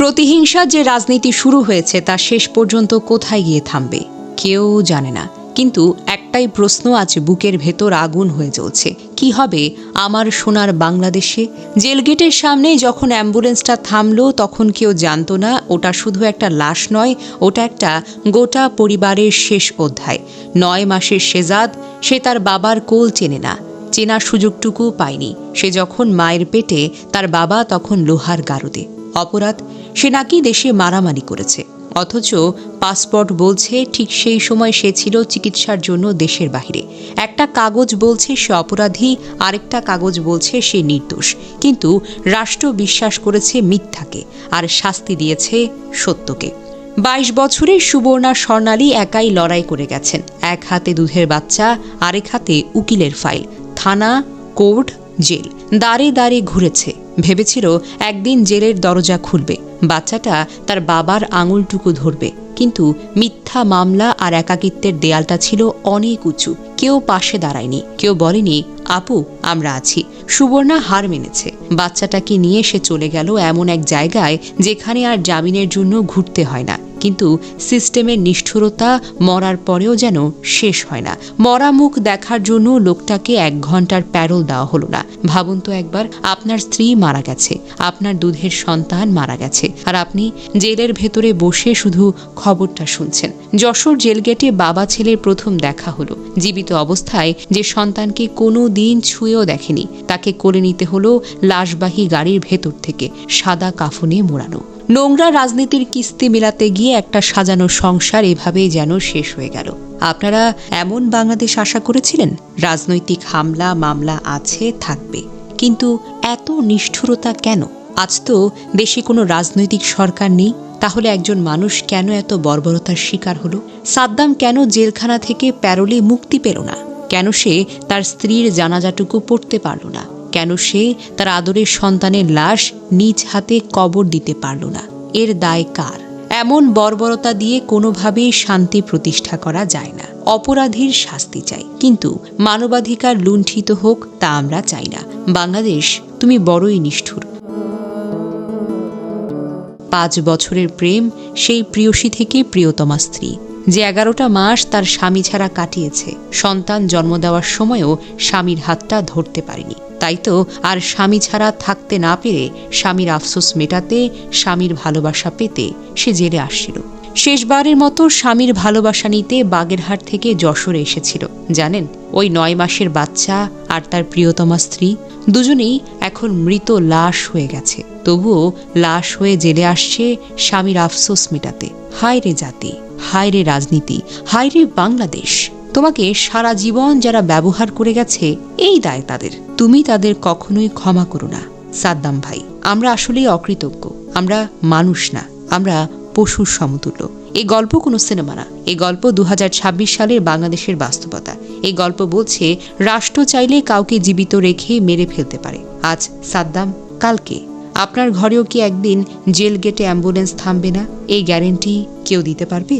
প্রতিহিংসার যে রাজনীতি শুরু হয়েছে তা শেষ পর্যন্ত কোথায় গিয়ে থামবে কেউ জানে না। কিন্তু একটাই প্রশ্ন আজ বুকের ভেতর আগুন হয়ে জ্বলছে, কি হবে আমার সোনার বাংলাদেশে? জেলগেটের সামনে যখন অ্যাম্বুলেন্সটা থামলো তখন কেউ জানতো না ওটা শুধু একটা লাশ নয়, ওটা একটা গোটা পরিবারের শেষ অধ্যায়। 9 মাসের শেজাদ, সে তার বাবার কোল চেনে না, চেনার সুযোগটুকু পায়নি। সে যখন মায়ের পেটে, তার বাবা তখন লোহার গারদে। অপরাধ, সে নাকি দেশে মারামারি করেছে, অথচ পাসপোর্ট বলছে ঠিক সেই সময় সে ছিল চিকিৎসার জন্য দেশের বাইরে। একটা কাগজ বলছে সে অপরাধী, আরেকটা কাগজ বলছে সে নির্দোষ। কিন্তু রাষ্ট্র বিশ্বাস করেছে মিথ্যাকে আর শাস্তি দিয়েছে সত্যকে। 22 বছরের সুবর্ণা স্বর্ণালী একাই লড়াই করে গেছেন। এক হাতে দুধের বাচ্চা, আরেক হাতে উকিলের ফাইল। থানা, কোর্ট, জেল, দাঁড়ে দাঁড়ে ঘুরেছে। ভেবেছিল একদিন জেলের দরজা খুলবে, বাচ্চাটা তার বাবার আঙুলটুকু ধরবে। কিন্তু মিথ্যা মামলা আর একাকিত্বের দেয়ালটা ছিল অনেক উঁচু। কেউ পাশে দাঁড়ায়নি, কেউ বলেনি আপু আমরা আছি। সুবর্ণা হার মেনেছে। বাচ্চাটাকে নিয়ে সে চলে গেল এমন এক জায়গায় যেখানে আর জামিনের জন্য ঘুরতে হয় না। কিন্তু সিস্টেমের নিষ্ঠুরতা মরার পরেও যেন শেষ হয় না। মরা মুখ দেখার জন্য লোকটাকে 1 ঘন্টার প্যারোল দেওয়া হলো না। ভাবুন তো একবার, আপনার স্ত্রী মারা গেছে, আপনার দুধের সন্তান মারা গেছে, আর আপনি জেলের ভেতরে বসে শুধু খবরটা শুনছেন। যশোর জেলগেটে বাবা ছেলের প্রথম দেখা হলো। জীবিত অবস্থায় যে সন্তানকে কোনো দিন ছুঁয়েও দেখেনি, তাকে কোলে নিতে হলো লাশবাহী গাড়ির ভেতর থেকে, সাদা কাফনে মোড়ানো। নোংরা রাজনীতির কিস্তি মেলাতে গিয়ে একটা সাজানো সংসার এভাবেই যেন শেষ হয়ে গেল। আপনারা এমন বাংলাদেশ আশা করেছিলেন? রাজনৈতিক হামলা মামলা আছে, থাকবে, কিন্তু এত নিষ্ঠুরতা কেন? আজ তো দেশে কোনো রাজনৈতিক সরকার নেই, তাহলে একজন মানুষ কেন এত বর্বরতার শিকার হলো? সাদ্দাম কেন জেলখানা থেকে প্যারোলে মুক্তি পেল না? কেন সে তার স্ত্রীর জানাজাটুকু পড়তে পারল না? কেন সে তার আদরের সন্তানের লাশ নিজ হাতে কবর দিতে পারল না? এর দায় কার? এমন বর্বরতা দিয়ে কোনোভাবেই শান্তি প্রতিষ্ঠা করা যায় না। অপরাধীর শাস্তি চাই, কিন্তু মানবাধিকার লুণ্ঠিত হোক তা আমরা চাই না। বাংলাদেশ, তুমি বড়ই নিষ্ঠুর। 5 বছরের প্রেম, সেই প্রিয়সী থেকে প্রিয়তমা স্ত্রী, যে 11টা মাস তার স্বামী ছাড়া কাটিয়েছে। সন্তান জন্ম দেওয়ার সময়ও স্বামীর হাতটা ধরতে পারেনি। তাই তো আর স্বামী ছাড়া থাকতে না পেরে স্বামীর আফসোস মেটাতে, স্বামীর ভালোবাসা পেতে সে জেলে আসছিল। শেষবারের মতো স্বামীর ভালোবাসা নিতে বাগেরহাট থেকে যশোরে এসেছিল। জানেন, ওই 9 মাসের বাচ্চা আর তার প্রিয়তমা স্ত্রী দুজনেই এখন মৃত লাশ হয়ে গেছে। তবুও লাশ হয়ে জেলে আসছে স্বামীর আফসোস মেটাতে। হায় রে জাতি, হায় রে রাজনীতি, হায় রে বাংলাদেশ। তোমাকে সারা জীবন যারা ব্যবহার করে গেছে, এই দায় তাদের। তুমি তাদের কখনোই ক্ষমা করো না। সাদ্দাম ভাই, আমরা আসলেই অকৃতজ্ঞ। আমরা মানুষ না, আমরা পশুর সমতুল্য। এই গল্প কোনো সিনেমা না, এই গল্প 2026 সালের বাংলাদেশের বাস্তবতা। এই গল্প বলছে রাষ্ট্র চাইলে কাউকে জীবিত রেখে মেরে ফেলতে পারে। আজ সাদ্দাম, কালকে আপনার ঘরেও কি একদিন জেল গেটে অ্যাম্বুলেন্স থামবে না? এই গ্যারেন্টি কেউ দিতে পারবে?